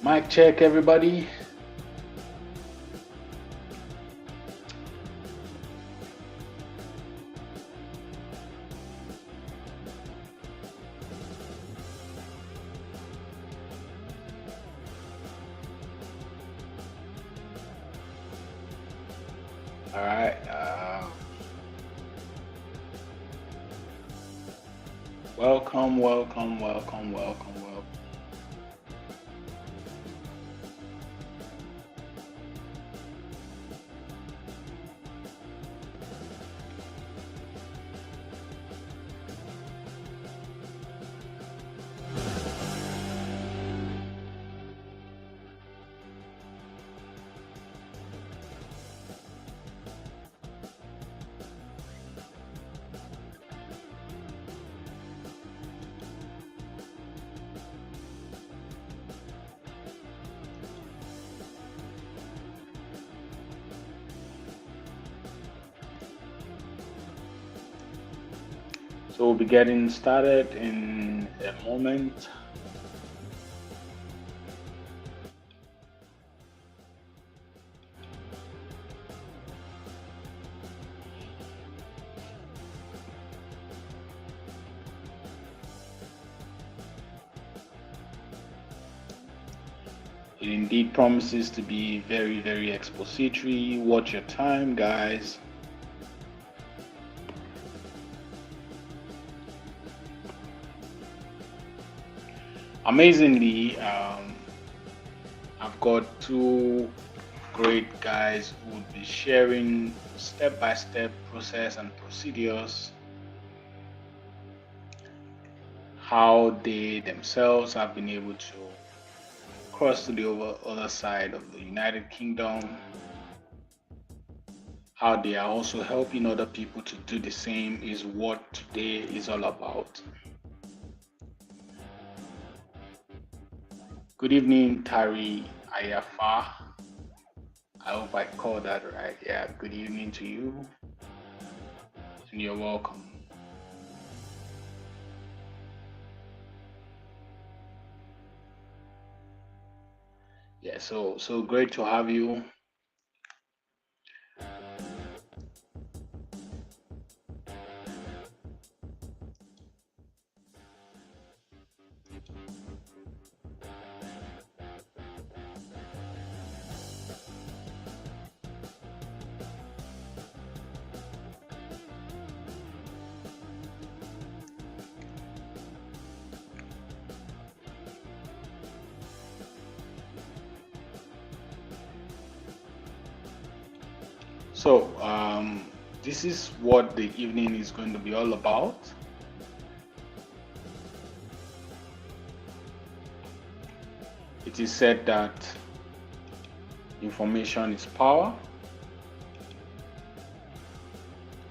Mic check, everybody. All right. Welcome, welcome, welcome, welcome, welcome. So we'll be getting started in a moment. It indeed promises to be very, very expository. Watch your time, guys. Amazingly, I've got two great guys who would be sharing step-by-step process and procedures, how they themselves have been able to cross to the other side of the United Kingdom, how they are also helping other people to do the same is what today is all about. Good evening, Tari Ayafa. I hope I called that right. Yeah, good evening to you, and you're welcome. Yeah, so great to have you. So, this is what the evening is going to be all about. It is said that information is power.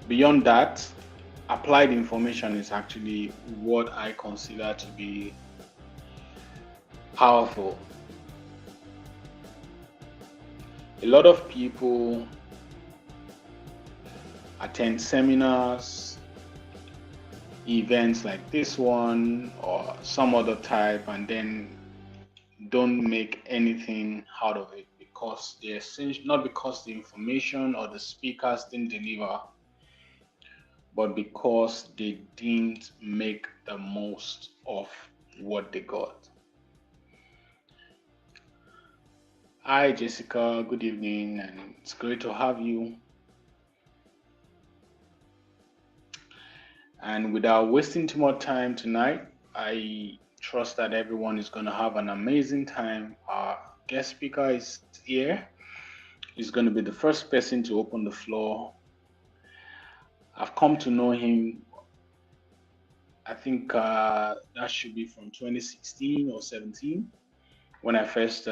Beyond that, applied information is actually what I consider to be powerful. A lot of people attend seminars, events like this one or some other type, and then don't make anything out of it because not because the information or the speakers didn't deliver, but because they didn't make the most of what they got. Hi, Jessica. Good evening, and it's great to have you. And without wasting too much time tonight, I trust that everyone is going to have an amazing time. Our guest speaker is here. He's going to be the first person to open the floor. I've come to know him, I think that should be from 2016 or 17 when we first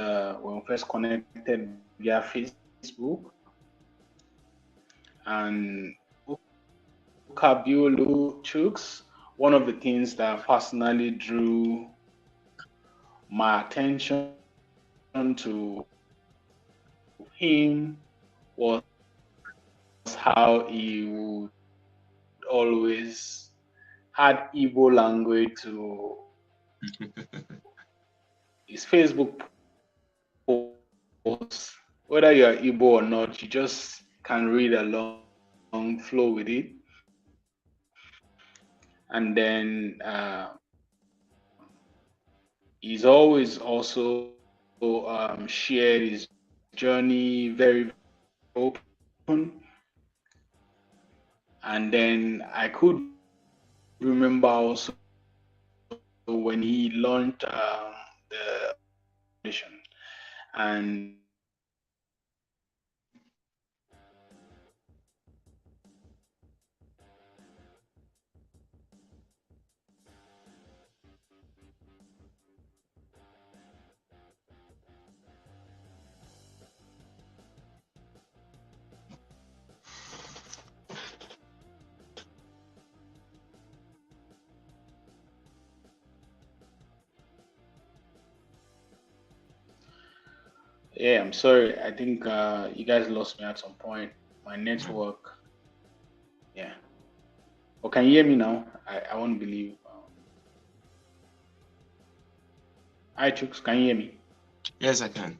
connected via Facebook. And Ukabiolu Chooks, one of the things that personally drew my attention to him was how he would always had Igbo language to his Facebook posts. Whether you're Igbo or not, you just can read along, flow with it. And then he's always also shared his journey very open. And then I could remember also when he launched the foundation, and yeah, I'm sorry. I think you guys lost me at some point. My network, yeah. Oh, can you hear me now? I won't believe. Hi, Chooks, can you hear me? Yes, I can.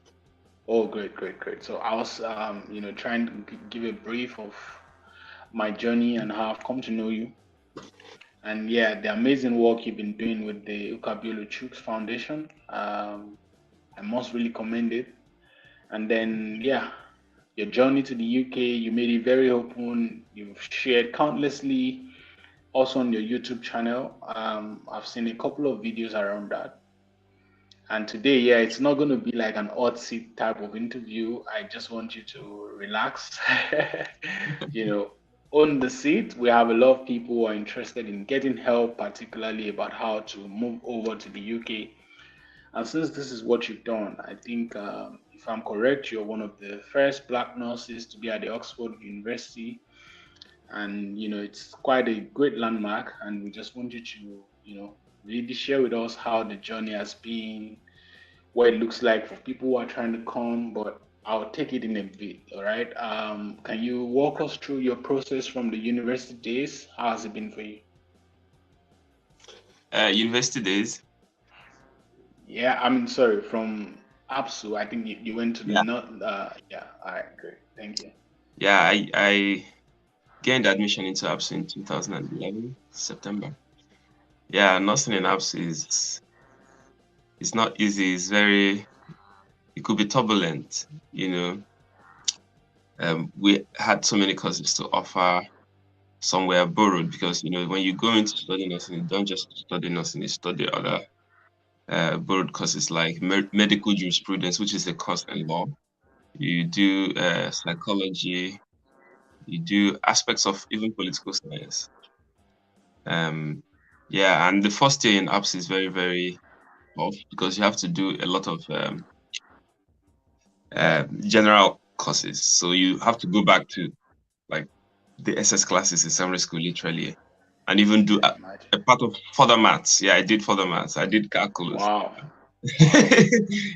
Oh, great, great, great. So I was, trying to give a brief of my journey and how I've come to know you. And yeah, the amazing work you've been doing with the Ukabiolu Chooks Foundation. I must really commend it. And then, yeah, your journey to the UK, you made it very open. You've shared countlessly, also on your YouTube channel. I've seen a couple of videos around that. And today, yeah, it's not going to be like an odd seat type of interview. I just want you to relax, you know, on the seat. We have a lot of people who are interested in getting help, particularly about how to move over to the UK. And since this is what you've done, I think, if I'm correct, you're one of the first Black nurses to be at the Oxford University. And, it's quite a great landmark. And we just want you to, really share with us how the journey has been, what it looks like for people who are trying to come, but I'll take it in a bit. All right. Can you walk us through your process from the university days? How has it been for you? University days. Yeah, I mean, sorry, from APSU, I think you went to the Yeah. not. Yeah. All right. Great. Thank you. Yeah, I gained admission into APS in 2011, September. Yeah, nursing in APS is not easy. It could be turbulent, you know. We had so many courses to offer. Some were borrowed because, when you go into study nursing, you don't just study nursing, you study other borrowed courses like medical jurisprudence, which is a course in law. You do psychology, you do aspects of even political science. Um, yeah, and the first year in apps is very, very tough because you have to do a lot of general courses. So you have to go back to like the SS classes in secondary school, literally, and even do Can imagine. a part of further maths. Yeah, I did further maths. I did calculus Wow.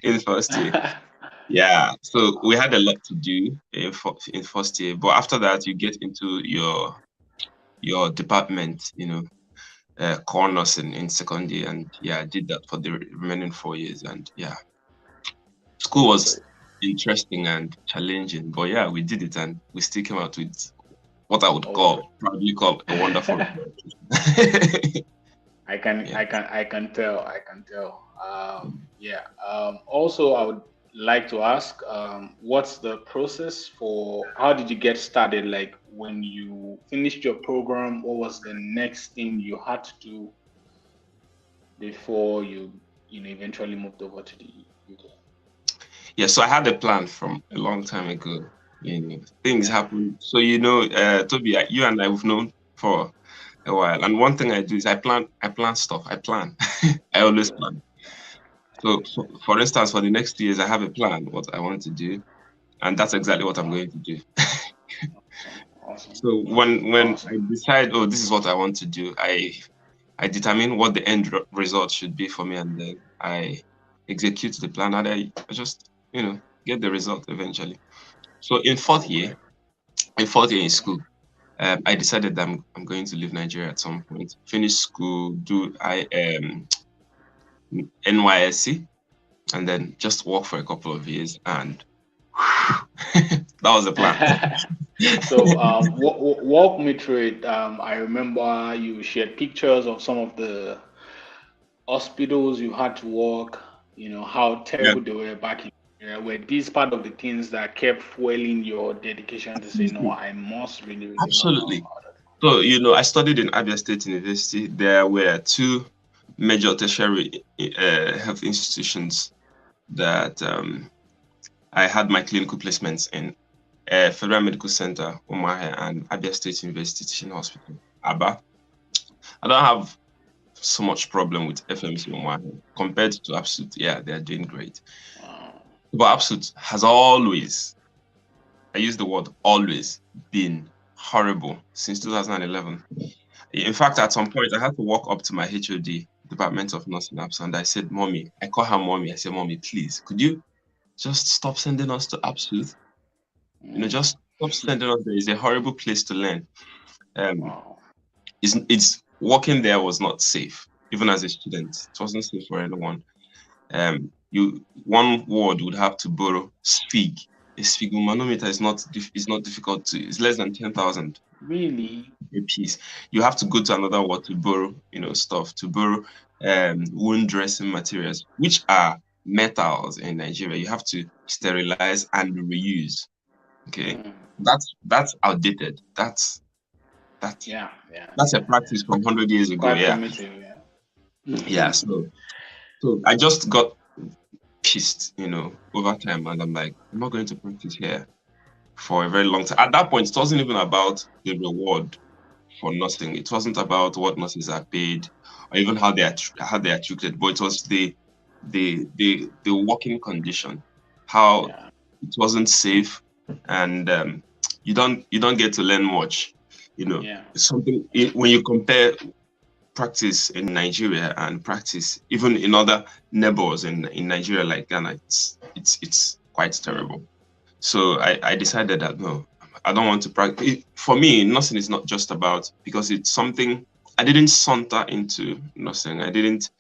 in first year. Yeah, so we had a lot to do in first year, but after that, you get into your department, core nursing in second year, and yeah, I did that for the remaining 4 years, and yeah, school was Great. interesting and challenging, but yeah, we did it, and we still came out with what I would Oh, proudly call a wonderful great. result. I can Yeah. I can I can tell. I can tell. Yeah. Also, I would like to ask, what's the process for how did you get started? Like when you finished your program, what was the next thing you had to do before you eventually moved over to the UK? Yeah, so I had a plan from a long time ago. Things Yeah. happen. So Toby, you and I we've known for a while, and one thing I do is I plan stuff. I plan. I always Okay. plan. So, for instance, for the next 2 years, I have a plan what I want to do, and that's exactly what I'm Wow. going to do. Awesome. Awesome. So when I Awesome. decide, oh, this is what I want to do, I determine what the end result should be for me, and then I execute the plan, and I just get the result eventually. So Oh, great. in fourth year in Okay. school, I decided that I'm going to leave Nigeria at some point, finish school, do NYSC, and then just work for a couple of years, and that was the plan. So, walk me through it. I remember you shared pictures of some of the hospitals you had to work, how Yeah, terrible they were back in Nigeria. Were these part of the things that kept fueling your dedication to say, no, absolutely, I must really, really know more absolutely. about it? So I studied in Abia State University. There were two major tertiary health institutions that I had my clinical placements in: Federal Medical Center, Umuahia, and Abia State University Teaching Hospital, Aba. I don't have so much problem with FMC Umuahia compared to Absolute. Yeah, they're doing great. Wow. But Absolute has always, I use the word always, been horrible since 2011. In fact, at some point, I had to walk up to my HOD, Department of Nursing Apps, and I said, Mommy, I call her Mommy. I said, Mommy, please, could you just stop sending us to Absolute? Mm. Just stop sending us there. It's a horrible place to learn. Um, Wow. it's working there was not safe, even as a student. It wasn't safe for anyone. You one ward would have to borrow Sphig. A sphygmomanometer is not difficult to. It's less than 10,000 Really? a piece. You have to go to another ward to borrow, stuff to borrow wound dressing materials, which are metals in Nigeria. You have to sterilize and reuse. Okay, Mm. that's outdated. That's Yeah, yeah, that's a yeah, practice yeah. from 100 years ago. Quite Yeah, primitive, yeah. yeah. So I just got pissed, over time, and I'm like, I'm not going to practice here for a very long time. At that point, it wasn't even about the reward for nursing. It wasn't about what nurses are paid or even how they are treated, but it was the working condition, how Yeah, it wasn't safe, and you don't get to learn much. yeah, When you compare practice in Nigeria and practice even in other neighbors in Nigeria like Ghana, it's quite mm, terrible. So I decided that no, I don't want to practice. For me, nursing is not just about, because it's something I didn't saunter into nursing. I didn't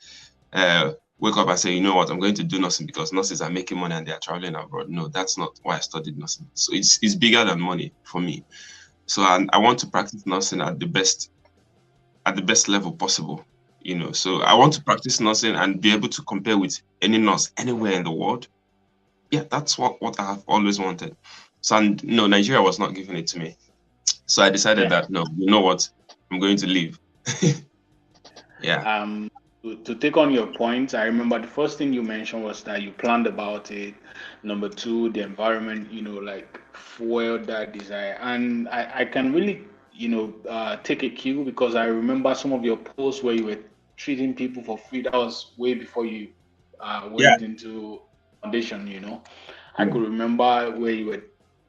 wake up and say, you know what, I'm going to do nursing because nurses are making money and they are traveling abroad. No, that's not why I studied nursing. So it's bigger than money for me. So I want to practice nursing at the best level possible. So I want to practice nursing and be able to compare with any nurse anywhere in the world. Yeah, that's what I have always wanted. So, and no, Nigeria was not giving it to me. So I decided yeah. that no, you know what, I'm going to leave. Yeah, Um, to take on your point, I remember the first thing you mentioned was that you planned about it. Number two, the environment, like fueled that desire. And I can really, take a cue because I remember some of your posts where you were treating people for free. That was way before you yeah, went into foundation. I yeah. could remember where you were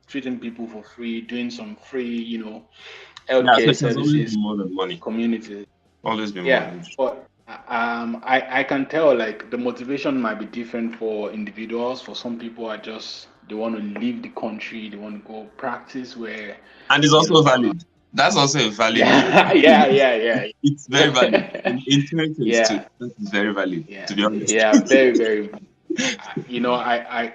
treating people for free, doing some free, Yeah. So healthcare it has always services, been more than money. communities. Always been more Yeah, than. but I can tell like the motivation might be different for individuals. For some people, are just they want to leave the country, they want to go practice where, And it's you also know, valid. That's also a valid. yeah, yeah, yeah, It's very valid. yeah, In 2022, yeah, that is very valid, yeah, to be honest. yeah, very, very important.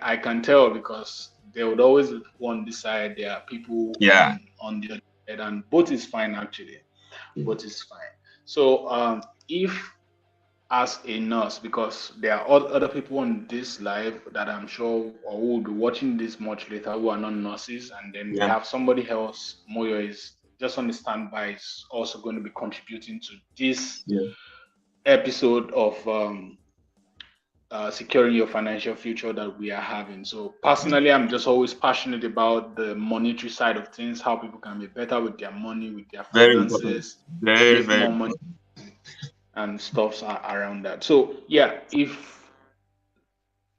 I can tell because they would always one decide there are people Yeah. on the other side, and both is fine actually. Both is fine. So if as a nurse, because there are other people on this live that I'm sure or who will be watching this much later who are not nurses, and then we Yeah. have somebody else. Moyo is just on the standby, is also going to be contributing to this Yeah. episode of securing your financial future that we are having. So personally, I'm just always passionate about the monetary side of things, how people can be better with their money, with their Very important. finances, Very, make very more money important. and stuffs around that. So yeah, if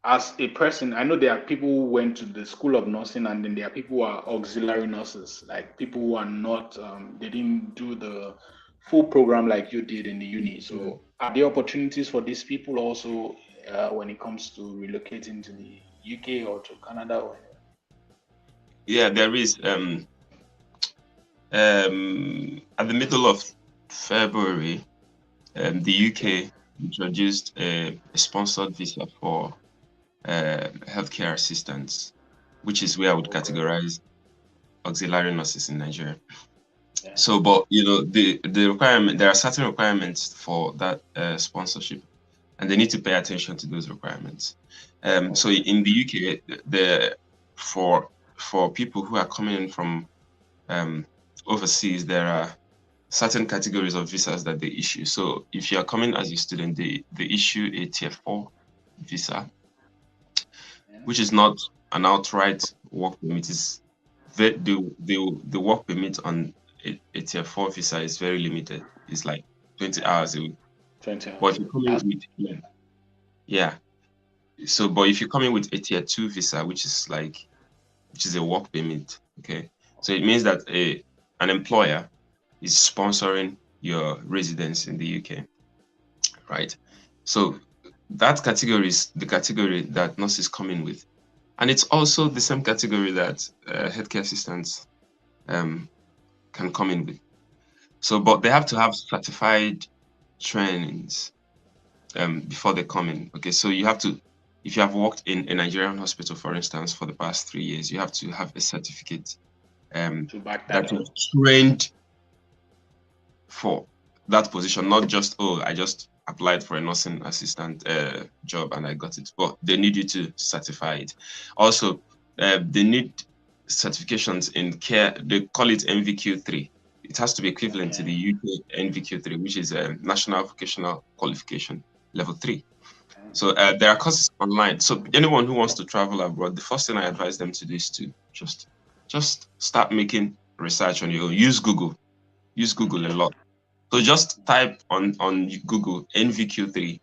as a person, I know there are people who went to the school of nursing, and then there are people who are auxiliary nurses, like people who are not, they didn't do the full program like you did in the uni. So are there opportunities for these people also when it comes to relocating to the UK or to Canada? Or Yeah, there is. At the middle of February, the UK introduced a sponsored visa for healthcare assistants, which is where I would categorize auxiliary nurses in Nigeria. Yeah. So, but the requirement, there are certain requirements for that sponsorship, and they need to pay attention to those requirements. So in the UK, for people who are coming in from overseas, there are certain categories of visas that they issue. So if you are coming as a student, they issue a tier 4 visa, which is not an outright work permit. It's the work permit on a tier 4 visa is very limited. It's like 20 hours a week. 20 But hours. if you come in with yeah. So but if you come in with a tier 2 visa, which is a work permit, okay. So it means that an employer is sponsoring your residence in the UK, right? So that category is the category that nurses come in with. And it's also the same category that healthcare assistants can come in with. So, but they have to have certified trainings before they come in. Okay, so you have to, if you have worked in a Nigerian hospital, for instance, for the past 3 years, you have to have a certificate To back that that you're up. trained for that position, not just, oh, I just applied for a nursing assistant job and I got it, but they need you to certify it. Also, they need certifications in care. They call it NVQ3. It has to be equivalent to the UK NVQ3, which is a National Vocational Qualification Level 3. So there are courses online. So anyone who wants to travel abroad, the first thing I advise them to do is to just start making research on your own. Use Google a lot. So just type on Google NVQ3,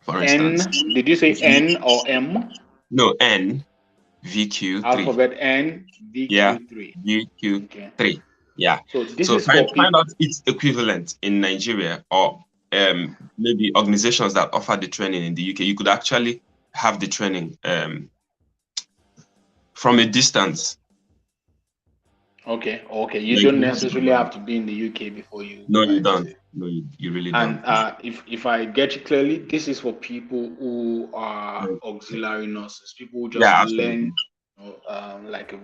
for instance. N, did you say N or M? No, NVQ3. Alphabet N, Yeah, VQ3. Okay. VQ3. Yeah. So this So is for find people. out its equivalent in Nigeria or maybe organizations that offer the training in the UK. You could actually have the training from a distance. Okay. You Like don't you have necessarily have to be in the UK before you No, you try don't. to. No, you really And don't. if I get you clearly, this is for people who are Yeah, auxiliary nurses, people who just yeah, learn, absolutely. like in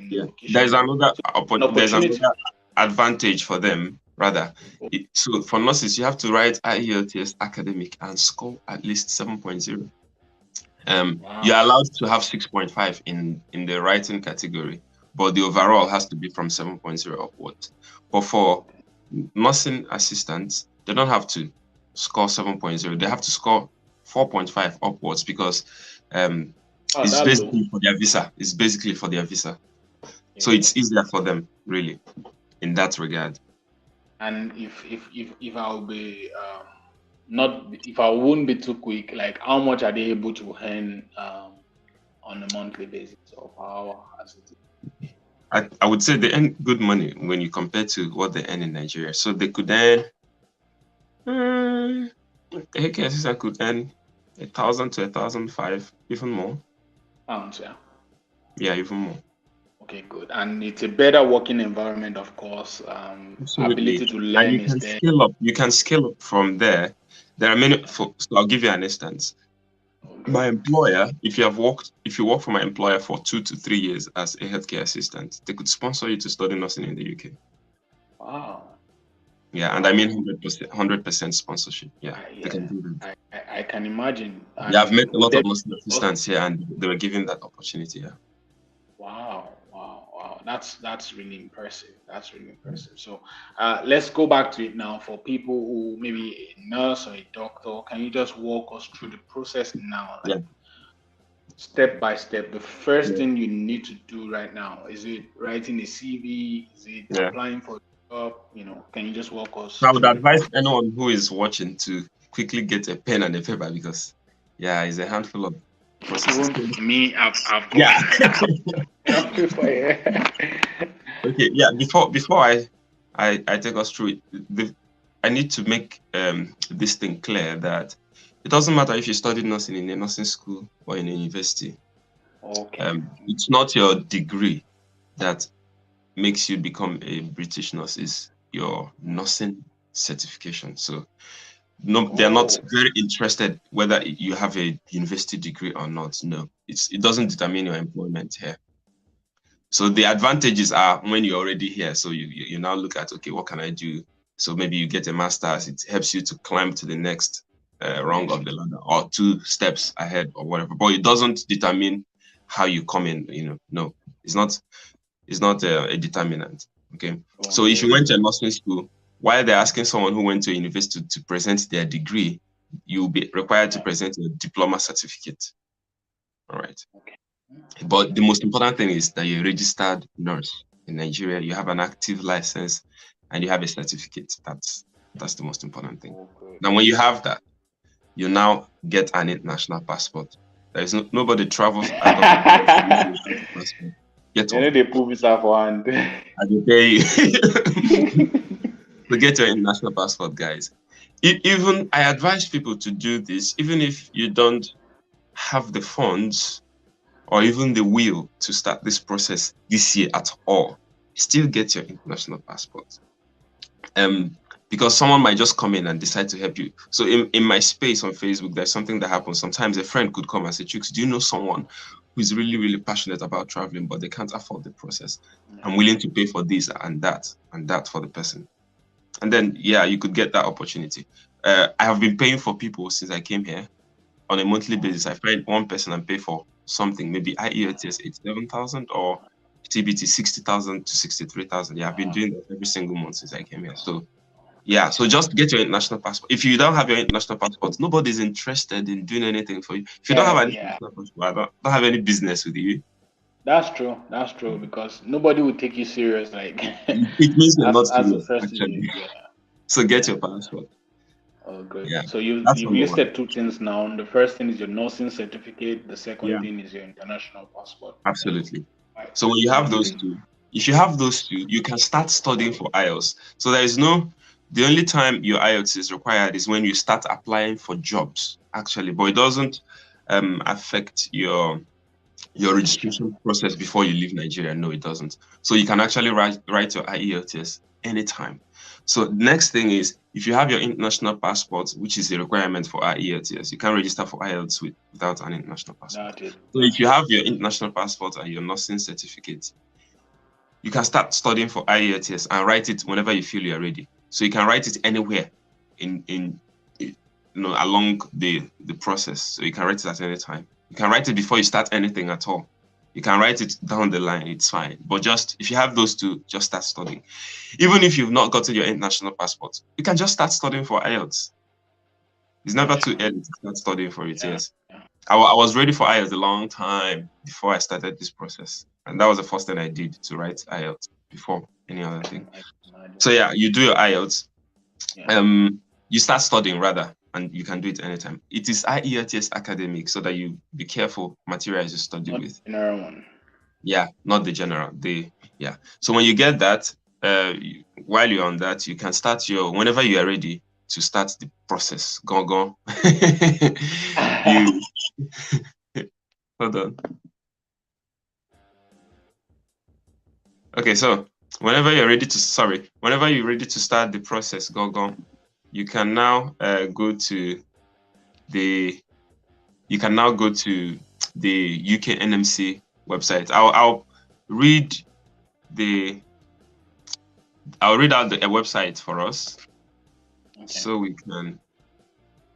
the Yeah. There's vocation. another An there's opportunity. another advantage for them, rather. So for nurses, you have to write IELTS academic and score at least 7.0. You're Wow. allowed to have 6.5 in the writing category, but the overall has to be from 7.0 upwards. But for nursing assistants, they don't have to score 7.0. They have to score 4.5 upwards because Oh, it's that low. basically for their visa. It's basically for their visa. So Yeah. it's easier for them, really, in that regard. And if I'll be not if I won't be too quick, like how much are they able to earn on a monthly basis or per hour as it is? I would say they earn good money when you compare to what they earn in Nigeria. So they could earn, a healthcare assistant could earn 1,000 to 1,005, even more. Pounds, yeah. Yeah, even more. Okay, good. And it's a better working environment, of course. Absolutely. Ability to And learn you is can there. scale up. You can scale up from there. There are many. So I'll give you an instance. Okay. My employer, if you work for my employer for 2 to 3 years as a healthcare assistant, they could sponsor you to study nursing in the UK. Wow. Yeah, and I mean 100% sponsorship. Yeah, they can do that. I can imagine. Yeah, I've And met a would lot there of nursing assistants here, and they were given that opportunity. Yeah. wow. That's really impressive. That's really impressive. So, let's go back to it now. For people who maybe a nurse or a doctor, can you just walk us through the process now, like Yeah. step by step? The first Yeah. thing you need to do right now, is it writing a CV? Is it Yeah. applying for a job? Can you just walk us I would through the advise process? anyone who is watching to quickly get a pen and a paper because, yeah, it's a handful of processes. Even me, I've got Yeah. enough paper here. Okay. Yeah. Before I take us through it, I need to make this thing clear that it doesn't matter if you studied nursing in a nursing school or in a university. Okay. It's not your degree that makes you become a British nurse. It's your nursing certification. So no, they're not Oh, very interested whether you have a university degree or not. No, it doesn't determine your employment here. So the advantages are when you're already here. So you now look at, okay, what can I do? So maybe you get a master's. It helps you to climb to the next rung next. of the ladder or 2 steps ahead or whatever. But it doesn't determine how you come in. No, it's not. It's not a determinant. Okay. So if you Okay. went to a nursing school, while they're asking someone who went to a university to present their degree, you'll be required to Yeah. present a diploma certificate. All right. Okay. But the most important thing is that you're a registered nurse in Nigeria, you have an active license, and you have a certificate. That's the most important thing. Okay. Now, when you have that, you now get an international passport. There is nobody travels out of the country without a passport. Get one. They put visa for hand. I will tell you. To get your international passport, guys. Even I advise people to do this, even if you don't have the funds or even the will to start this process this year at all. Still get your international passport. Because someone might just come in and decide to help you. So in my space on Facebook, there's something that happens. Sometimes a friend could come and say, Chooks, do you know someone who's really, really passionate about traveling, but they can't afford the process? I'm willing to pay for this and that for the person. And then, yeah, you could get that opportunity. I have been paying for people since I came here on a monthly basis. I find one person and pay for something, maybe IELTS 87,000 or TBT 60,000 to 63,000. Yeah, I've been doing that every single month since I came here. So, yeah, so just get your international passport. If you don't have your international passport, nobody's interested in doing anything for you. If you don't have Yeah, an yeah. international passport, I don't have any business with you. That's true. That's true because nobody would take you serious. Like It means you're not as the serious, first thing actually. you, yeah, So get yeah. your passport. Oh, great. Yeah, So you've that's you've number one. listed two things now. The first thing is your nursing certificate. The second Yeah, thing is your international passport. absolutely. Right. So when you have those Amazing. two, if you have those two, you can start studying for IELTS. So the only time your IELTS is required is when you start applying for jobs, actually, but it doesn't affect your Application. registration process before you leave Nigeria. No, it doesn't. So you can actually write your IELTS anytime. So next thing is if you have your international passport, which is a requirement for IELTS, you can register for IELTS without an international passport. That's it. So if you have your international passport and your nursing certificate, you can start studying for IELTS and write it whenever you feel you're ready. So you can write it anywhere in along the process. So you can write it at any time. You can write it before you start anything at all. You can write it down the line, it's fine. But just if you have those two, just start studying. Even if you've not gotten your international passport, you can just start studying for IELTS. It's never That's too fine. early to start studying for it, Yeah. yes. I was ready for IELTS a long time before I started this process. And that was the first thing I did to write IELTS before any other thing. I can imagine. So yeah, you do your IELTS. Yeah. You start studying rather, and you can do it anytime. It is IELTS academic, so that you be careful materials you study Not with. the general one. Yeah, not the general. Yeah. So when you get that, while you're on that, you can start whenever you are ready to start the process. Go. You hold on. Okay, so whenever you're ready to start the process, go. You can now go to the UK NMC website. I'll read the I'll read out the website for us, Okay. so we can,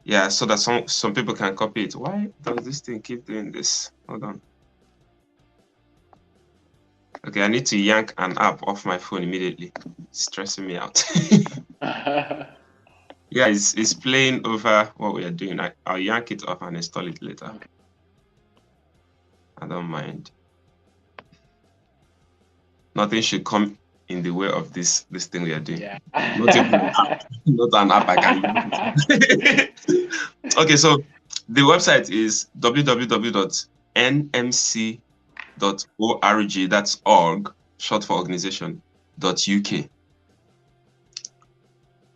yeah, so that some people can copy it. Why does this thing keep doing this? Hold on. Okay, I need to yank an app off my phone immediately. It's stressing me out. Yeah, it's playing over what we are doing. I'll yank it off and install it later. Okay. I don't mind. Nothing should come in the way of this thing we are doing. Yeah. Not even an app. Not an app I can use. Okay, so the website is www.nmc.org. That's org, short for organization, .uk.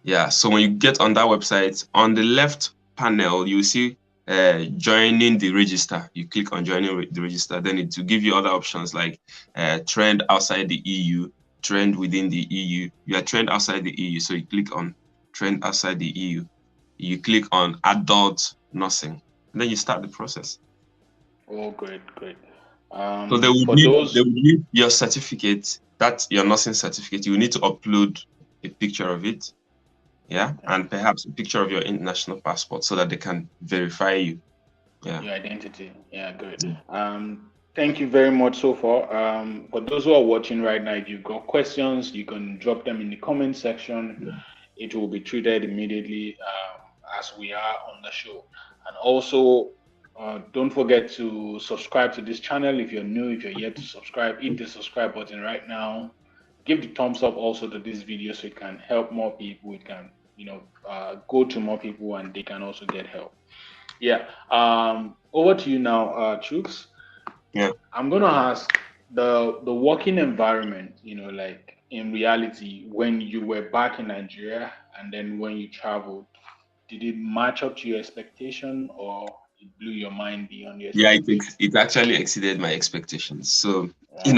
Yeah, so when you get on that website, on the left panel, you see joining the register. You click on joining the register, then it will give you other options like trend outside the EU, trend within the EU. You are trend outside the EU, so you click on trend outside the EU. You click on adult nursing, and then you start the process. Oh, great. So they would need your certificate, that's your nursing certificate. You need to upload a picture of it. Yeah, okay. And perhaps a picture of your international passport so that they can verify you. Yeah, your identity. Yeah, good. Thank you very much so far. For those who are watching right now, if you've got questions, you can drop them in the comment section. Yeah. It will be treated immediately as we are on the show. And also, don't forget to subscribe to this channel if you're new. If you're yet to subscribe, hit the subscribe button right now. Give the thumbs up also to this video so it can help more people. It can, go to more people and they can also get help. Yeah. Over to you now, Chooks. Yeah. I'm gonna ask the working environment, like in reality, when you were back in Nigeria and then when you traveled, did it match up to your expectation or it blew your mind beyond your expectations? Yeah, it actually exceeded my expectations. So, I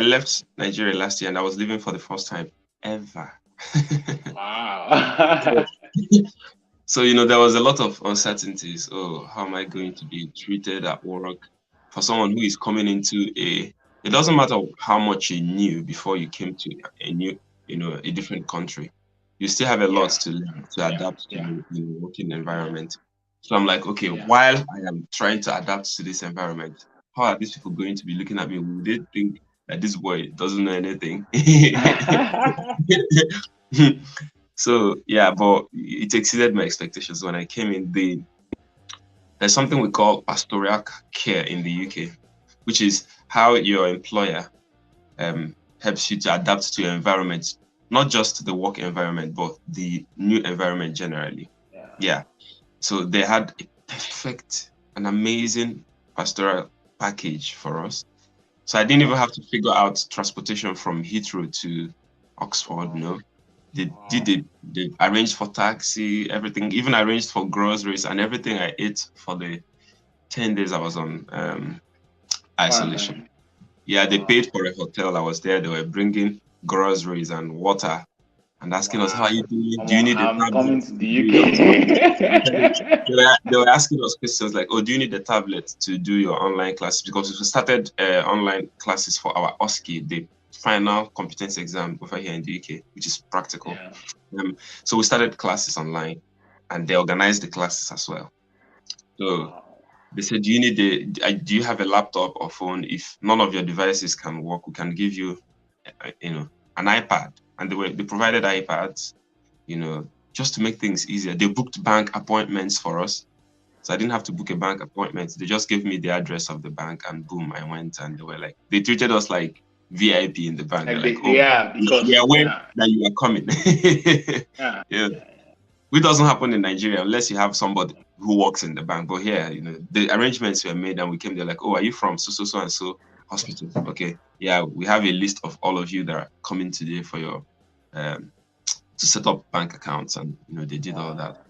left Nigeria last year and I was living for the first time ever. Wow. So, there was a lot of uncertainties. Oh, how am I going to be treated at work? For someone who is coming into it doesn't matter how much you knew before you came to a different country. You still have a lot to learn, to adapt to the working environment. So I'm like, okay, while I am trying to adapt to this environment, how are these people going to be looking at me? Will they think that this boy doesn't know anything? So yeah, but it exceeded my expectations when I came in. There's something we call pastoral care in the UK, which is how your employer helps you to adapt to your environment, not just the work environment, but the new environment generally. Yeah. So they had an amazing pastoral package for us. So I didn't even have to figure out transportation from Heathrow to Oxford, no. They arranged for taxi, everything, even arranged for groceries and everything I ate for the 10 days I was on isolation. Yeah, they paid for a hotel. I was there. They were bringing groceries and water and asking us, how are you doing? Do you need a tablet? Coming to the UK. They were asking us questions like, oh, do you need a tablet to do your online classes? Because we started online classes for our OSCE, the final competency exam over here in the UK, which is practical. So we started classes online and they organized the classes as well. So they said, do you have a laptop or phone? If none of your devices can work, we can give you, an iPad. And they provided iPads, just to make things easier. They booked bank appointments for us. So I didn't have to book a bank appointment. They just gave me the address of the bank and boom, I went, and they treated us like VIP in the bank. They're like, because we are aware that you are coming. Yeah. Which doesn't happen in Nigeria unless you have somebody who works in the bank. But here, the arrangements were made and we came there like, oh, are you from so and so hospital? Okay. Yeah, we have a list of all of you that are coming today for your to set up bank accounts, and they did all that.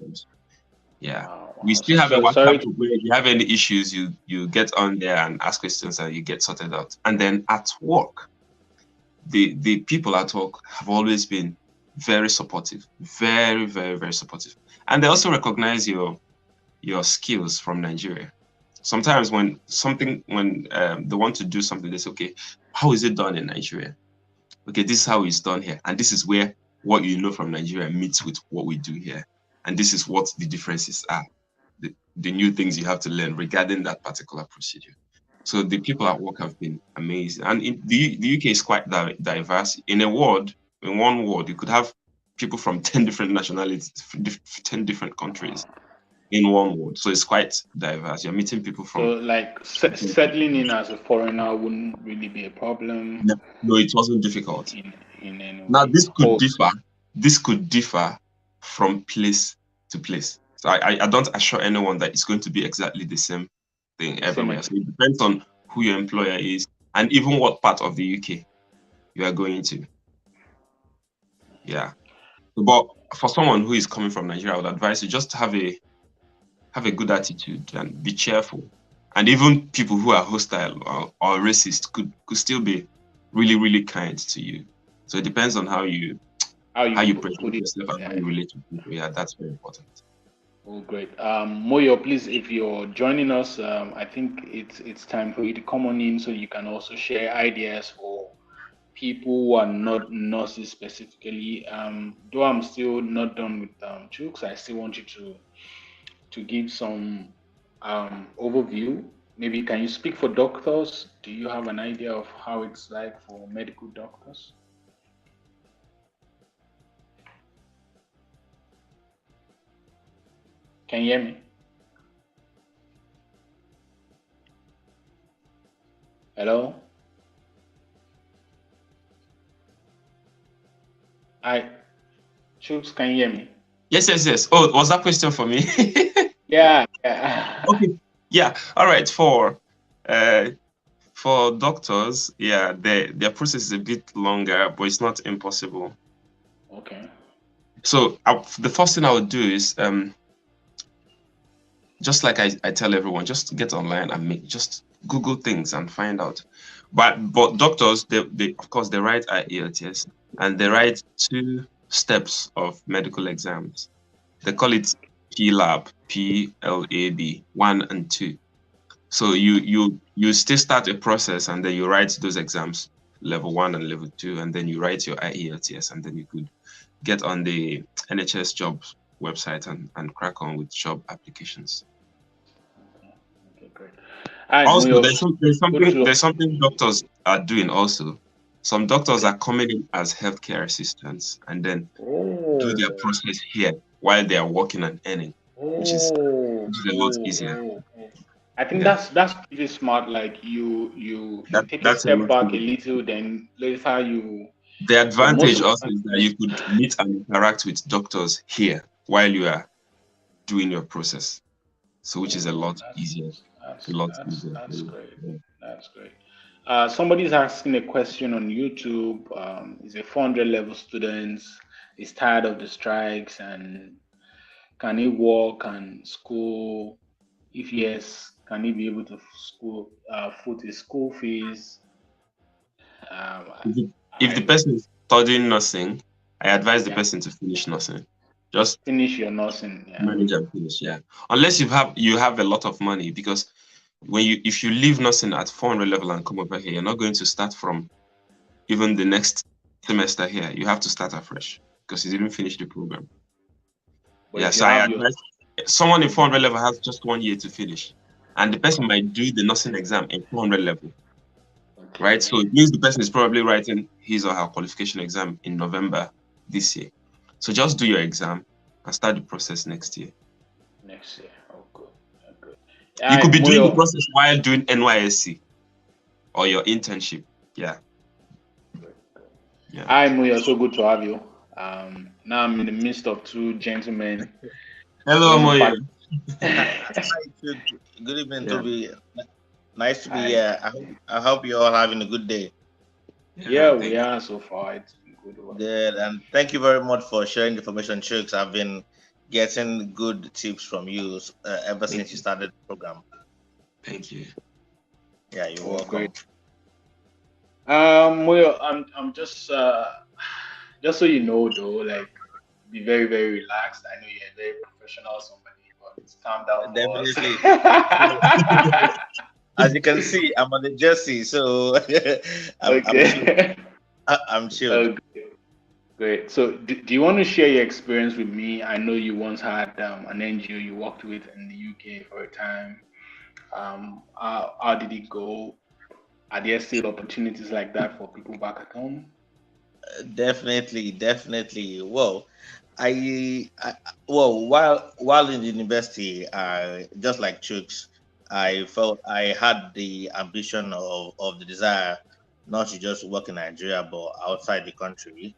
Yeah. We still have a WhatsApp group where if you have any issues, you get on there and ask questions and you get sorted out. And then at work, the people at work have always been very supportive, very, very, very supportive. And they also recognize your skills from Nigeria. Sometimes when they want to do something, they say, okay, how is it done in Nigeria? okay, this is how it's done here, and this is where what you know from Nigeria meets with what we do here, and this is what the differences are, the new things you have to learn regarding that particular procedure. So the people at work have been amazing, and in the UK is quite diverse. In one ward, you could have people from 10 different nationalities, 10 different countries in one ward. So it's quite diverse. You're meeting people So from like settling in as a foreigner wouldn't really be a problem no, it wasn't difficult. in any Now way. this could differ. This could differ from place to place. So I don't assure anyone that it's going to be exactly the same thing everywhere. So it depends on who your employer is and even what part of the UK you are going to. Yeah. But for someone who is coming from Nigeria, I would advise you just to have a good attitude and be cheerful. And even people who are hostile or racist could still be really, really kind to you. So it depends on how you present yourself and how you relate to people. Yeah, that's very important. Oh, great. Moyo, please, if you're joining us, I think it's time for you to come on in so you can also share ideas for people who are not nurses specifically. Though I'm still not done with Chooks, I still want you to give some overview. Maybe can you speak for doctors? Do you have an idea of how it's like for medical doctors? Can you hear me? Hello? Chooks, can you hear me? Yes. Oh, was that question for me? Yeah. Okay. Yeah. All right. For doctors, yeah, their process is a bit longer, but it's not impossible. Okay. So the first thing I would do is just like I tell everyone, just get online and just Google things and find out. But doctors, they of course they write IELTS and they write 2 steps of medical exams. They call it PLAB, PLAB 1 and 2. So you still start a process and then you write those exams, level 1 and level 2, and then you write your IELTS, and then you could get on the NHS jobs website and crack on with job applications. Okay, great. Also, there's something doctors are doing also. Some doctors are coming in as healthcare assistants and then do their process here while they are working and earning, which is a lot easier. I think that's pretty smart. Like you take a That's step back a little, then later The advantage also is that you could meet and interact with doctors here while you are doing your process. So which is a lot easier. That's great. That's great. Somebody's asking a question on YouTube. He's a 400 level student. He's tired of the strikes and can he work and school? If yes, can he be able to foot his school fees? If the person is studying nursing, I advise the person to finish nursing. Just finish your nursing. Yeah. Manage and finish, yeah. Unless you have a lot of money, because if you leave nursing at 400 level and come over here, you're not going to start from even the next semester here. You have to start afresh because you didn't finish the program. But so I advise someone in 400 level has just 1 year to finish, and the person might do the nursing exam in 400 level. Okay. Right? So it means the person is probably writing his or her qualification exam in November this year. So just do your exam and start the process next year. Next year. Oh, good. Oh, good. You could be doing the process while doing NYSC or your internship. Yeah. Hi, Muyo. So good to have you. Now I'm in the midst of 2 gentlemen. Hello, Muyo. Good evening, Toby. Nice to be here. I hope you're all having a good day. Yeah, we are so far. It's good. Good, and thank you very much for sharing the information, Chooks. I've been getting good tips from you ever since you started the program. Thank you. Yeah, you're welcome. Great. Well, I'm just so you know though, like be very, very relaxed. I know you're a very professional somebody, but it's calm down. Definitely. As you can see, I'm on the jersey, so I'm I'm chilled. Oh, great. So, do you want to share your experience with me? I know you once had an NGO you worked with in the UK for a time. How did it go? Are there still opportunities like that for people back at home? Definitely, definitely. Well, well, while in the university, I just like Chooks, I felt I had the ambition of the desire not to just work in Nigeria but outside the country.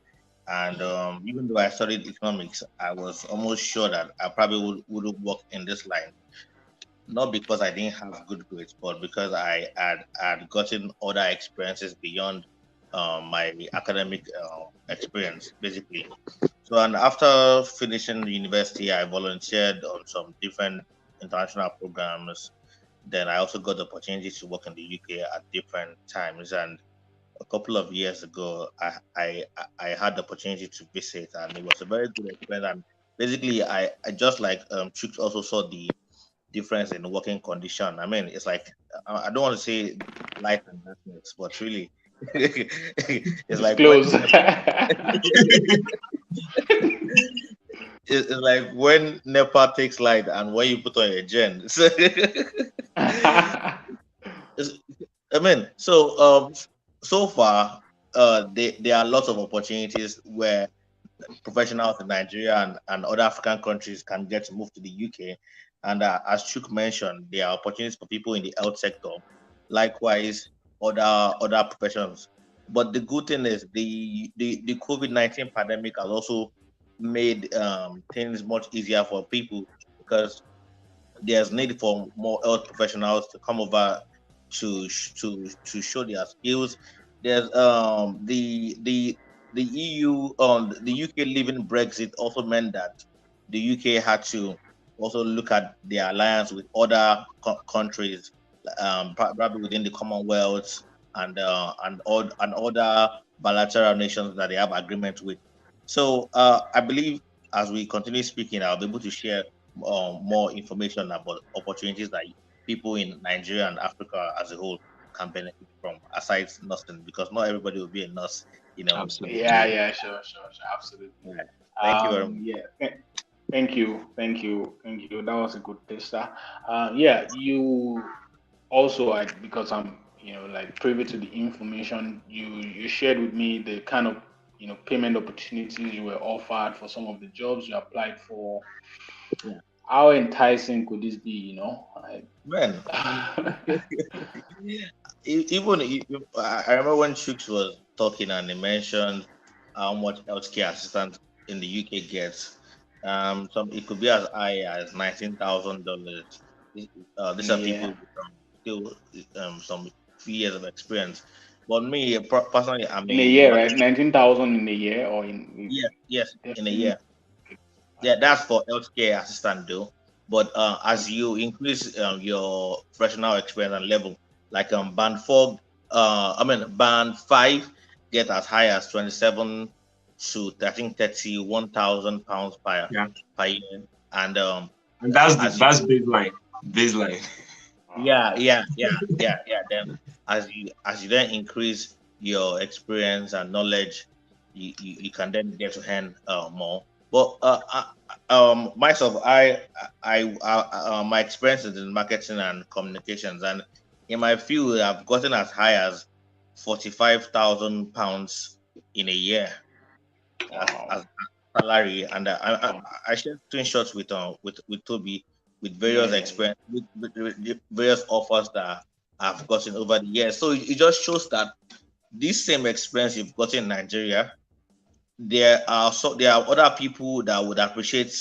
And even though I studied economics, I was almost sure that I probably would work in this line, not because I didn't have good grades, but because I had gotten other experiences beyond my academic experience, basically. So, and after finishing university, I volunteered on some different international programs. Then I also got the opportunity to work in the UK at different times. And a couple of years ago, I had the opportunity to visit, and it was a very good experience. And basically, I just like Chooks also saw the difference in working condition. I mean, it's like I don't want to say life and darkness, but really, it's It's like when close. it's like when NEPA takes light and when you put on your gen. So, it's- I mean, so far, there are lots of opportunities where professionals in Nigeria and other African countries can get to move to the UK. And as Chuk mentioned, there are opportunities for people in the health sector, likewise other professions. But the good thing is the COVID-19 pandemic has also made things much easier for people because there's need for more health professionals to come over to show their skills. There's the EU the UK leaving Brexit also meant that the UK had to also look at their alliance with other countries, probably within the Commonwealth and other bilateral nations that they have agreement with. So I believe as we continue speaking, I'll be able to share more information about opportunities that people in Nigeria and Africa as a whole can benefit from, aside nursing, because not everybody will be a nurse, you know. Yeah, Absolutely. yeah, sure, absolutely. Yeah. Thank you very much. Yeah, thank you. That was a good tester. Yeah, you also, because I'm, like privy to the information you shared with me, the kind of, payment opportunities you were offered for some of the jobs you applied for. Yeah. How enticing could this be? Man, even I remember when Shooks was talking and he mentioned how much healthcare assistance in the UK gets. Some it could be as high as $19,000. These In a are year, people with still some few years of experience. But me personally, I'm in a a year, right? market. 19,000 in a year, or in Yes, yes, in a definitely. year. Yeah, that's for healthcare assistant though. But as you increase your professional experience and level, like band four, band five, get as high as 27 to I think 31,000 pounds Yeah. per year. And And that's the as you that's baseline. Baseline. yeah, yeah, yeah, yeah, yeah. Then as you then increase your experience and knowledge, you can then get to hand more. But myself, my experience is in marketing and communications, and in my field, I've gotten as high as £45,000 in a year Wow. as salary, and Wow. I shared screenshots with Toby with various Yeah, yeah. experience with the various offers that I've gotten over the years. So it just shows that this same experience you've gotten in Nigeria, there are other people that would appreciate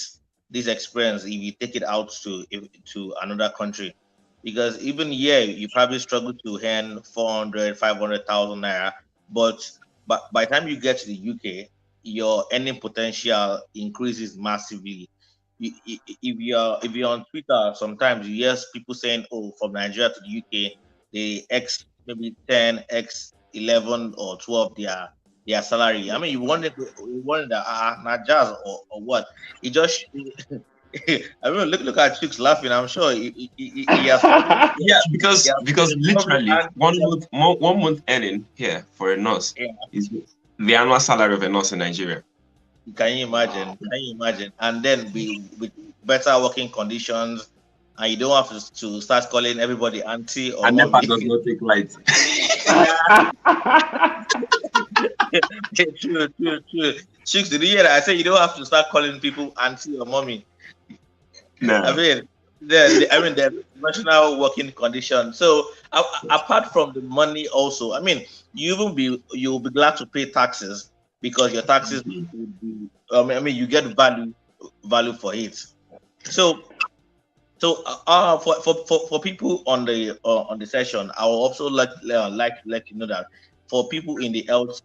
this experience if you take it out to another country. Because even here you probably struggle to earn 400, 500,000 naira, but by the time you get to the UK, your earning potential increases massively. If you're on Twitter, sometimes you hear people saying, "Oh, from Nigeria to the UK, they X maybe 10, X 11 or 12 their salary." I mean, you wonder that not jazz or what? It just I mean, look at Chooks laughing. I'm sure he has probably Yeah, he because has, because he's probably literally earned, 1 month earning here for a nurse yeah, is the annual salary of a nurse in Nigeria. Can you imagine? Wow. Can you imagine? And then be with better working conditions, and you don't have to start calling everybody auntie or And NEPA mommy. does not take light. True, true, true. Chicks, did you hear that? I said you don't have to start calling people auntie or mommy. I No. mean, the national working condition. So apart from the money, also, I mean, you'll be glad to pay taxes because your taxes would be. I mean, you get value for it. So for people on the session, I would also like to let you know that for people in the health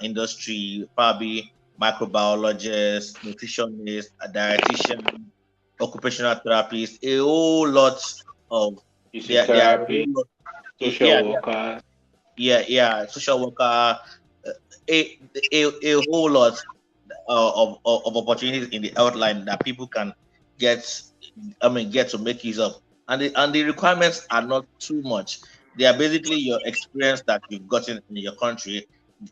industry, probably microbiologists, nutritionists, a dietitian, occupational therapists, a whole lot of there are a whole Physiotherapy, lot, social yeah, worker. yeah, social worker, a, a whole lot of opportunities in the outline that people can get. I mean, get to make use of, and the requirements are not too much. They are basically your experience that you've gotten in your country.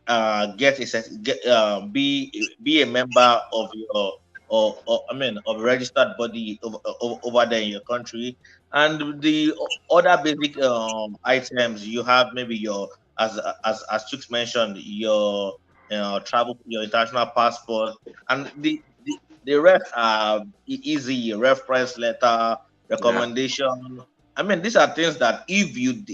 Get a get be a member of your or I mean of a registered body over there in your country, and the other basic items you have, maybe your as Chooks mentioned, your travel, your international passport, and the rest are easy: reference letter, Yeah. recommendation. I mean, these are things that if you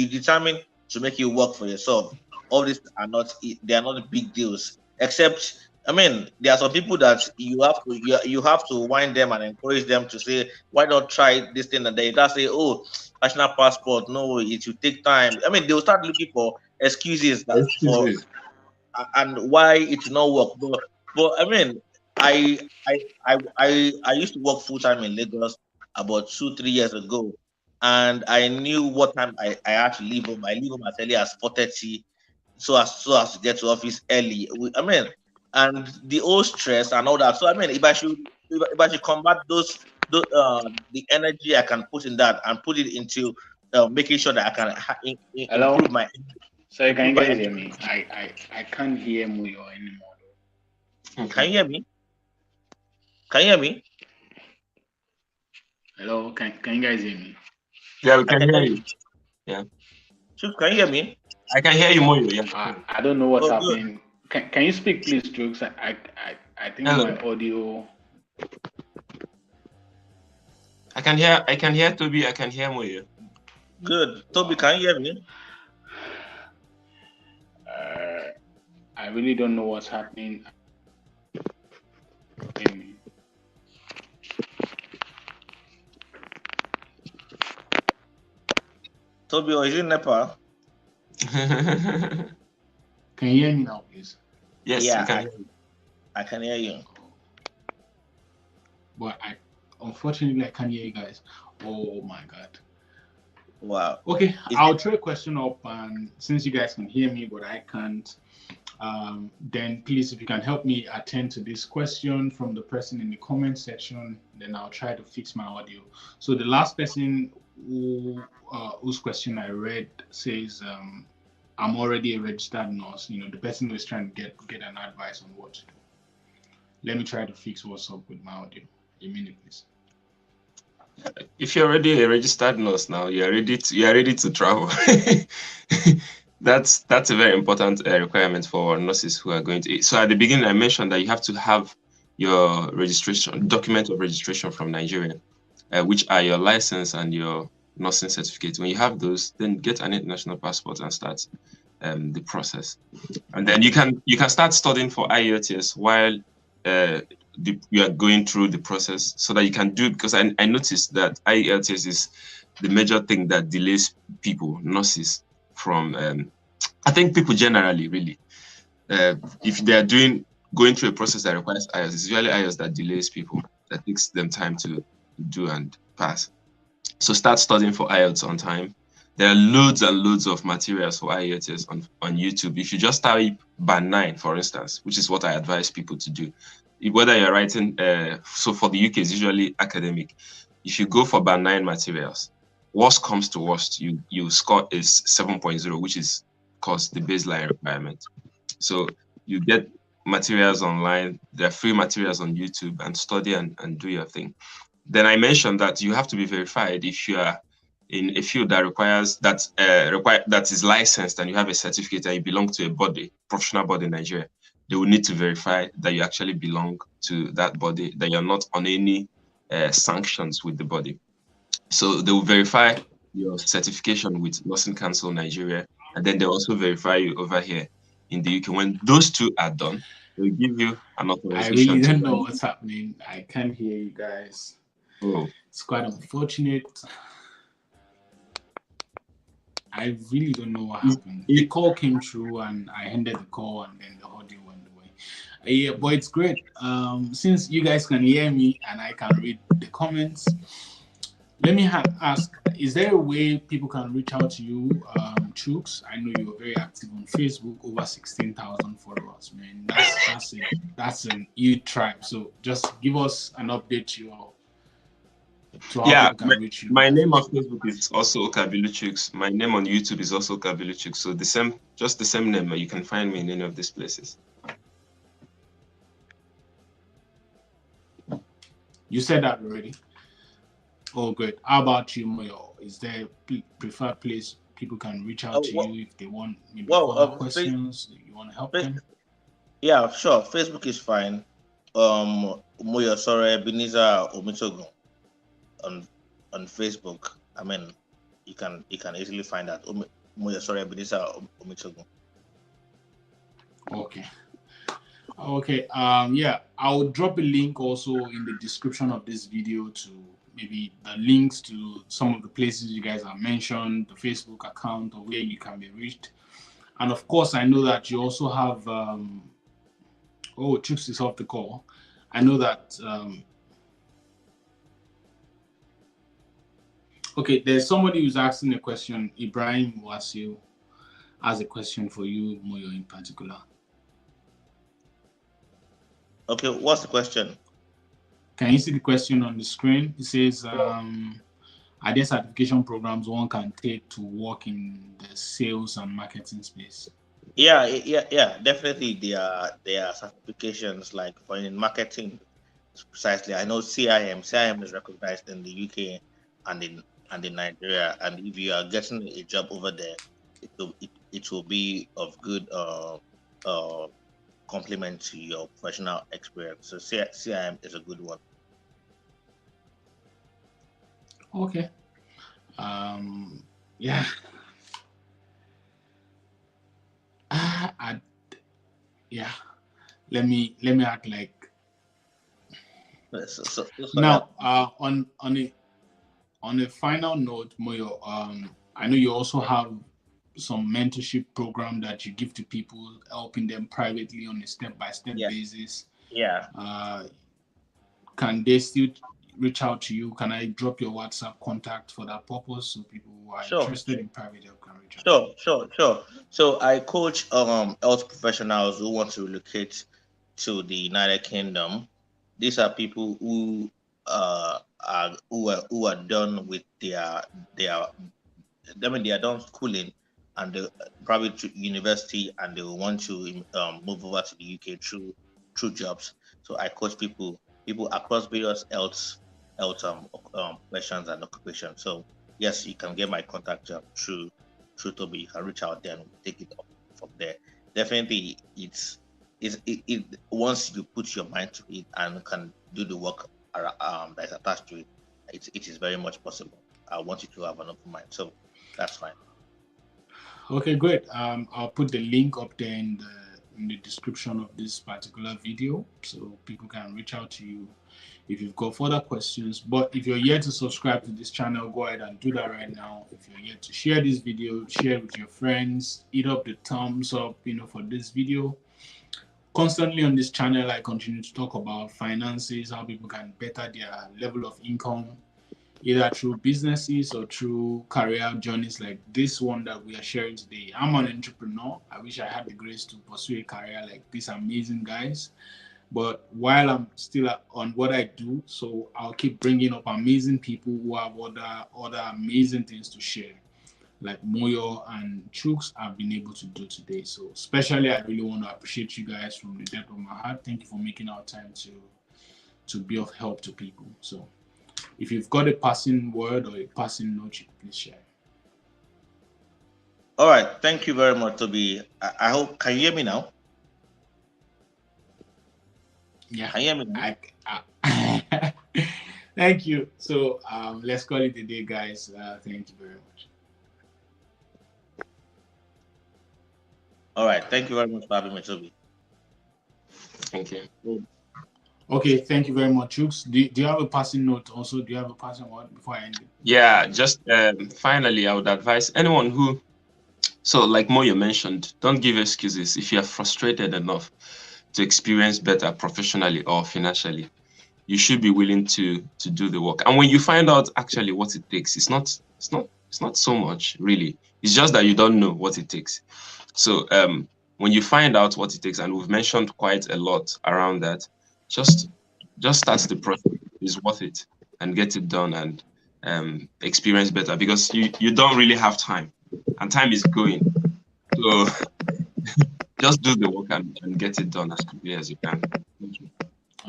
determine to make it work for yourself, all these are not they are not big deals. Except, I mean, there are some people that you have to wind them and encourage them to say, why not try this thing, and they just say, oh, national passport, no, it will take time. I mean, they'll start looking for excuses that for Excuses. and why it will not work. But I mean, I I used to work full time in Lagos about 2 3 years ago, and I knew what time I had to leave home. I leave home as early as 4:30, so as to get to office early. I mean, and the old stress and all that. So I mean, if I should combat the energy I can put in that and put it into making sure that I can Hello. Sorry, can you improve my guys hear me? I can't hear Muyo anymore. Can Okay. you hear me? Can you hear me? Hello, can you guys hear me? Yeah, we I can can hear hear you. you. Yeah. Chooks, can you hear me? I can hear you, Moyo. Yeah. I don't know what's Oh, good. happening. Can you speak, please, Jokes? I think my Hello. audio. I can hear Toby, I can hear Moyo. Good. Toby, Wow. can you hear me? I really don't know what's happening. Hear me. Toby, or is it Nepal? Can you hear me now, please? Yes, we Yeah, can hear you. I can hear you. But unfortunately I can't hear you guys. Oh my god. Wow. Okay, Is I'll it throw a question up, and since you guys can hear me but I can't, then please, if you can help me attend to this question from the person in the comment section, then I'll try to fix my audio. So the last person whose question I read says, I'm already a registered nurse. The person who is trying to get an advice on what to do. Let me try to fix what's up with my audio. A minute, please. If you're already a registered nurse now, you are ready to travel. That's a very important requirement for nurses who are going to. So at the beginning, I mentioned that you have to have your registration document of registration from Nigeria, which are your license and your nursing certificate. When you have those, then get an international passport and start the process. And then you can start studying for IELTS while you are going through the process, so that you can do, because I noticed that IELTS is the major thing that delays people, nurses, from I think people generally, really, if they are going through a process that requires IELTS, it's usually IELTS that delays people, that takes them time to do and pass. So start studying for IELTS on time. There are loads and loads of materials for IELTS on YouTube. If you just type band 9, for instance, which is what I advise people to do, whether you're writing, so for the UK, it's usually academic. If you go for band 9 materials, worst comes to worst, you score is 7.0, which is, of course, the baseline requirement. So you get materials online, there are free materials on YouTube, and study and do your thing. Then I mentioned that you have to be verified if you are in a field that requires that is licensed and you have a certificate and you belong to a body, professional body in Nigeria. They will need to verify that you actually belong to that body, that you're not on any sanctions with the body. So they will verify your certification with Nursing Council Nigeria, and then they also verify you over here in the UK. When those two are done, they'll give you an I really authorization to don't know run. what's happening. I can't hear you guys. Oh, It's quite unfortunate. I really don't know what happened. The call came through and I ended the call and then the audio went away. Yeah, but it's great. Since you guys can hear me and I can read the comments, let me ask: is there a way people can reach out to you, Chooks? I know you're very active on Facebook, over 16,000 followers. Man, that's a huge tribe. So just give us an update to how yeah. people can reach you. My name on Facebook is also Okabiluchuk. My name on YouTube is also Okabiluchuk. So just the same name. You can find me in any of these places. You said that already. Oh, good. How about you, Moyo? Is there a preferred place people can reach out to you if they want maybe further questions? You want to help them? Yeah, sure. Facebook is fine. Moyosore Ebenezer Omitogun on Facebook. I mean, you can easily find that Moyosore Ebenezer Omitogun. Okay. Okay. Yeah, I'll drop a link also in the description of this video to maybe the links to some of the places you guys have mentioned, the Facebook account, or where you can be reached. And of course, I know that you also have. Oh, Chooks is off the call. I know that. Okay, there's somebody who's asking a question. Ibrahim Wasil has a question for you, Moyo, in particular. Okay, what's the question? Can you see the question on the screen? It says, are there certification programs one can take to work in the sales and marketing space? Yeah. Definitely, there are certifications like for in marketing precisely. I know CIM is recognized in the UK and in Nigeria, and if you are getting a job over there, it will be of good complement to your professional experience. So CIM is a good one. Okay. Yeah. Yeah. Let me act like. So Now, on a final note, Moyo, I know you also have some mentorship program that you give to people, helping them privately on a step-by-step basis. Yeah. Can they still reach out to you? Can I drop your WhatsApp contact for that purpose so people who are interested in private help can reach out? Sure. So I coach health professionals who want to relocate to the United Kingdom. These are people who are done with their I mean they are done schooling and they probably to university and they want to move over to the UK through jobs. So I coach people across various health questions and occupations. So yes, you can get my contact through Toby. You can reach out there and take it up from there. Definitely, it once you put your mind to it and can do the work that's attached to it, it is very much possible. I want you to have an open mind, so that's fine. Okay, great. I'll put the link up there in the description of this particular video so people can reach out to you if you've got further questions. But if you're yet to subscribe to this channel, go ahead and do that right now. If you're yet to share this video, share it with your friends, hit up the thumbs up, for this video. Constantly on this channel, I continue to talk about finances, how people can better their level of income, either through businesses or through career journeys like this one that we are sharing today. I'm an entrepreneur. I wish I had the grace to pursue a career like these amazing guys. But while I'm still on what I do, so I'll keep bringing up amazing people who have other amazing things to share. like Moyo and Chooks have been able to do today. So especially I really want to appreciate you guys from the depth of my heart. Thank you for making our time to be of help to people. So if you've got a passing word or a passing note, you can please share. All right. Thank you very much, Toby. I hope, can you hear me now? Yeah. Can you hear me now? Thank you. So let's call it a day, guys. Thank you very much. All right. Thank you very much for having me, Toby. Thank you. Okay, thank you very much, Chooks. Do you have a passing note also? Do you have a passing word before I end it? Yeah, just finally, I would advise anyone who, so like Moyo mentioned, don't give excuses. If you are frustrated enough to experience better professionally or financially, you should be willing to do the work. And when you find out actually what it takes, it's not so much really. It's just that you don't know what it takes. So when you find out what it takes, and we've mentioned quite a lot around that, just start the process. It's worth it, and get it done, and experience better, because you don't really have time, and time is going. So just do the work and get it done as quickly as you can. Thank you.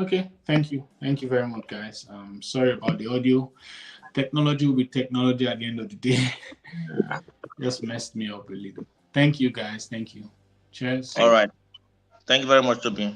Okay, thank you. Thank you very much, guys. Sorry about the audio. Technology will be technology at the end of the day. Just messed me up a little. Thank you, guys. Thank you. Cheers. All right. Thank you very much, Toby.